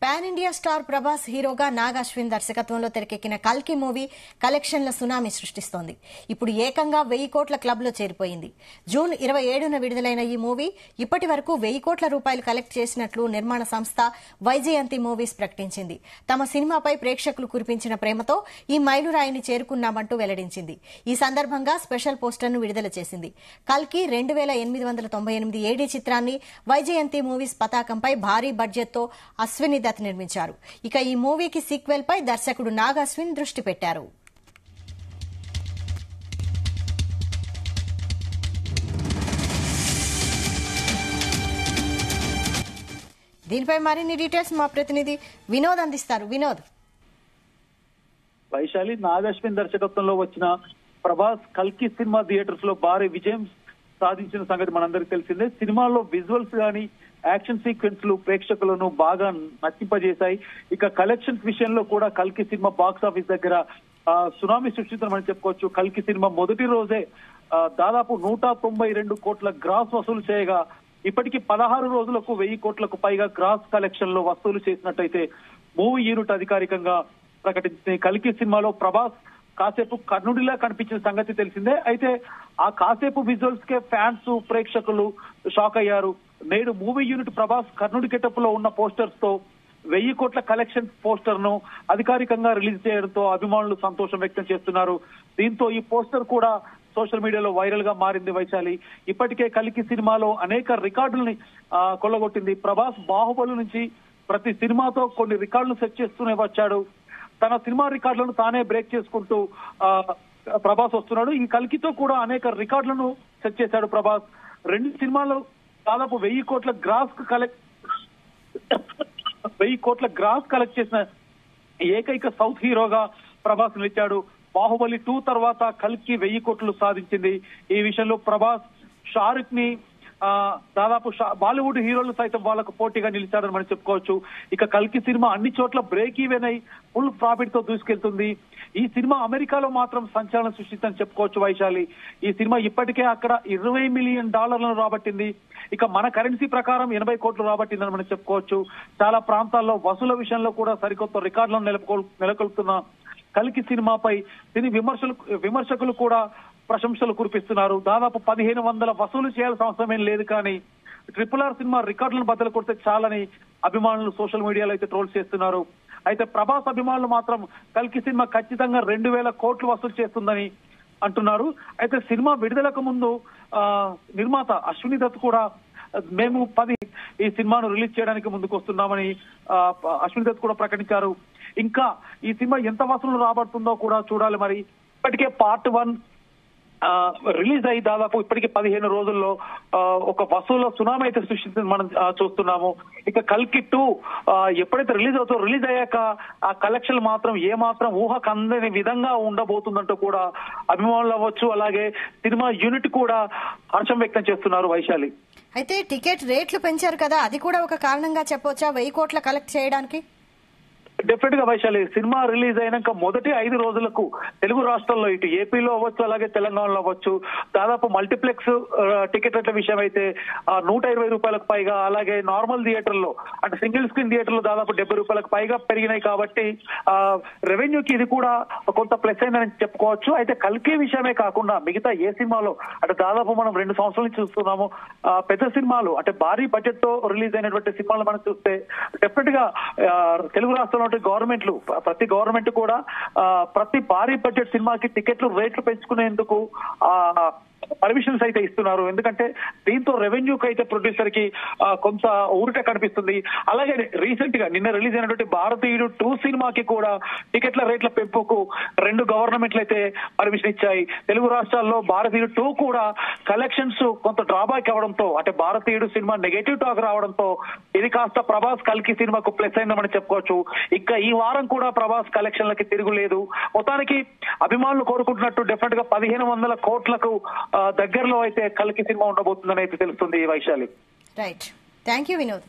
Pan India star Prabhas హీరోగా నాగ్ అశ్విన్ దర్శకత్వంలో తెరకెక్కిన కల్కి మూవీ కలెక్షన్ల సునామీ సృష్టిస్తోంది. ఇప్పుడు ఏకంగా 1000 కోట్ల క్లబ్లో చేరిపోయింది. జూన్ 27న విడుదలైన ఈ మూవీ ఇప్పటి వరకు 1000 కోట్ల రూపాయలు కలెక్ట్ చేసినట్లు నిర్మాణ సంస్థ వైజయంతి మూవీస్ ప్రకటించింది. తమ సినిమాపై ప్రేక్షకులు కురిపించిన ప్రేమతో ఈ మైలురాయిని చేరుకున్నామంటూ వెల్లడించింది. ఈ సందర్భంగా స్పెషల్ పోస్టర్ను విడుదల చేసింది. కల్కి 2898 ఏడీ చిత్రాన్ని వైజయంతి మూవీస్ పతాకంపై భారీ బడ్జెట్తో అశ్విని దత్ నిర్మించారు. ఇక ఈ మూవీకి సీక్వెల్ పై దర్శకుడు నాగ్ అశ్విన్ దృష్టి పెట్టారు. దీనిపై మరిన్ని డీటెయిల్స్ మా ప్రతినిధి వినోద్ అందిస్తారు. వినోద్. వైశాలి, నాగ్ అశ్విన్ దర్శకత్వంలో వచ్చిన ప్రభాస్ కల్కి సినిమా థియేటర్స్ లో భారీ విజయం సాధించిన సంగతి మనందరికీ తెలిసిందే. సినిమాలో విజువల్స్ గానీ యాక్షన్ సీక్వెన్స్లు ప్రేక్షకులను బాగా నచ్చింపజేశాయి. ఇక కలెక్షన్స్ విషయంలో కూడా కల్కి సినిమా బాక్స్ ఆఫీస్ దగ్గర సునామీ సృష్టించమని చెప్పుకోవచ్చు. కల్కి సినిమా మొదటి రోజే దాదాపు 192 కోట్ల గ్రాస్ వసూలు చేయగా ఇప్పటికీ 16 రోజులకు 1000 కోట్లకు పైగా గ్రాస్ కలెక్షన్ లో వసూలు చేసినట్టయితే మూవీ యూనిట్ అధికారికంగా ప్రకటించింది. కల్కి సినిమాలో ప్రభాస్ కాసేపు కర్ణుడిలా కనిపించిన సంగతి తెలిసిందే. అయితే ఆ కాసేపు విజువల్స్ కే ఫ్యాన్స్ ప్రేక్షకులు షాక్ అయ్యారు. నేడు మూవీ యూనిట్ ప్రభాస్ కర్ణుడి గెటప్ లో ఉన్న పోస్టర్స్ తో 1000 కోట్ల కలెక్షన్ పోస్టర్ ను అధికారికంగా రిలీజ్ చేయడంతో అభిమానులు సంతోషం వ్యక్తం చేస్తున్నారు. దీంతో ఈ పోస్టర్ కూడా సోషల్ మీడియాలో వైరల్ గా మారింది. వైశాలి, ఇప్పటికే కల్కి సినిమాలో అనేక రికార్డుల్ని కొల్లగొట్టింది. ప్రభాస్ బాహుబలి నుంచి ప్రతి సినిమాతో కొన్ని రికార్డులు సెట్ చేస్తూనే వచ్చాడు. తన సినిమా రికార్డులను తానే బ్రేక్ చేసుకుంటూ ప్రభాస్ వస్తున్నాడు. ఈ కల్కితో కూడా అనేక రికార్డులను సెట్ చేశాడు ప్రభాస్. 2 సినిమాలు దాదాపు 1000 కోట్ల గ్రాస్ కలెక్ట్ చేసిన ఏకైక సౌత్ హీరోగా ప్రభాస్ నిలిచాడు. బాహుబలి 2 తర్వాత కల్కి 1000 కోట్లు సాధించింది. ఈ విషయంలో ప్రభాస్ షారుఖ్ ని దాదాపు బాలీవుడ్ హీరోలు సైతం వాళ్ళకు పోటీగా నిలిచారని మనం చెప్పుకోవచ్చు. ఇక కల్కి సినిమా అన్ని చోట్ల బ్రేక్ ఈవెన్ అయి ఫుల్ ప్రాఫిట్ తో దూసుకెళ్తుంది. ఈ సినిమా అమెరికాలో మాత్రం సంచలనం సృష్టించని చెప్పుకోవచ్చు. వైశాలి, ఈ సినిమా ఇప్పటికే అక్కడ $20 మిలియన్ రాబట్టింది. ఇక మన కరెన్సీ ప్రకారం 80 కోట్లు రాబట్టిందని మనం చెప్పుకోవచ్చు. చాలా ప్రాంతాల్లో వసూల విషయంలో కూడా సరికొత్త రికార్డులను నెలకొల్పుతున్న కల్కి సినిమాపై విమర్శకులు కూడా ప్రశంసలు కురిపిస్తున్నారు. దాదాపు 1500 వసూలు చేయాల్సిన అవసరం ఏం లేదు, కానీ RRR సినిమా రికార్డులను బద్దలు కొడితే చాలని అభిమానులు సోషల్ మీడియాలో అయితే ట్రోల్స్ చేస్తున్నారు. అయితే ప్రభాస్ అభిమానులు మాత్రం కల్కి సినిమా ఖచ్చితంగా 2000 కోట్లు వసూలు చేస్తుందని అంటున్నారు. అయితే సినిమా విడుదలకు ముందు నిర్మాత అశ్విని దత్ కూడా మేము ఈ సినిమాను రిలీజ్ చేయడానికి ముందుకు వస్తున్నామని అశ్విని దత్ కూడా ప్రకటించారు. ఇంకా ఈ సినిమా ఎంత వసూలు రాబడుతుందో కూడా చూడాలి. మరి ఇప్పటికే పార్ట్ 1 రిలీజ్ అయ్యి దాదాపు ఇప్పటికే 15 రోజుల్లో ఒక వసూల సునామీ అయితే సృష్టించింది మనం చూస్తున్నాము. ఇక కల్కి 2 ఎప్పుడైతే రిలీజ్ అయ్యాక ఆ కలెక్షన్ మాత్రం ఏమాత్రం ఊహకు అందని విధంగా ఉండబోతుందంటూ కూడా అభిమానులు అవ్వచ్చు, అలాగే సినిమా యూనిట్ కూడా హర్షం వ్యక్తం చేస్తున్నారు. వైశాలి, అయితే టికెట్ రేట్లు పెంచారు కదా, అది కూడా ఒక కారణంగా చెప్పొచ్చా 1000 కోట్ల కలెక్ట్ చేయడానికి? డెఫినెట్ గా వైశాలి, సినిమా రిలీజ్ అయినాక మొదటి 5 రోజులకు తెలుగు రాష్ట్రాల్లో ఇటు ఏపీలో అవ్వచ్చు, అలాగే తెలంగాణలో అవ్వచ్చు, దాదాపు మల్టీప్లెక్స్ టికెట్ రేట్ల విషయం అయితే 120 రూపాయలకు పైగా, అలాగే నార్మల్ థియేటర్ లో అంటే సింగిల్ స్క్రీన్ థియేటర్ లో దాదాపు 70 రూపాయలకు పైగా పెరిగినాయి. కాబట్టి రెవెన్యూకి ఇది కూడా కొంత ప్లస్ అయిందని చెప్పుకోవచ్చు. అయితే కల్కి విషయమే కాకుండా మిగతా ఏ సినిమాలో అంటే దాదాపు మనం 2 సంవత్సరాల నుంచి చూస్తున్నాము పెద్ద సినిమాలు అంటే భారీ బడ్జెట్ తో రిలీజ్ అయినటువంటి సినిమాలు మనం చూస్తే డెఫినెట్ గా తెలుగు రాష్ట్రంలో ప్రతి గవర్నమెంట్ కూడా ప్రతి భారీ బడ్జెట్ సినిమాకి టికెట్లు రేట్లు పెంచుకునేందుకు పర్మిషన్స్ అయితే ఇస్తున్నారు. ఎందుకంటే దీంతో రెవెన్యూకి అయితే ప్రొడ్యూసర్ కి కొంత ఊరట కనిపిస్తుంది. అలాగే రీసెంట్ గా నిన్న రిలీజ్ అయినటువంటి భారతీయుడు 2 సినిమాకి కూడా టికెట్ల రేట్ల పెంపుకు 2 గవర్నమెంట్లు అయితే పర్మిషన్ ఇచ్చాయి. తెలుగు రాష్ట్రాల్లో భారతీయుడు 2 కూడా కలెక్షన్స్ కొంత డ్రాబ్యాక్ అవడంతో అంటే భారతీయుడు సినిమా నెగటివ్ టాక్ రావడంతో ఇది కాస్త ప్రభాస్ కల్కి సినిమాకు ప్లస్ అయిందని చెప్పుకోవచ్చు. ఇంకా ఈ వారం కూడా ప్రభాస్ కలెక్షన్లకి తిరుగులేదు. మొత్తానికి అభిమానులు కోరుకుంటున్నట్టు డెఫినెట్ గా 1500 కోట్లకు దగ్గరలో అయితే కల్కి సినిమా ఉండబోతుందని అయితే తెలుస్తుంది. Vaishali, right, thank you Vinod.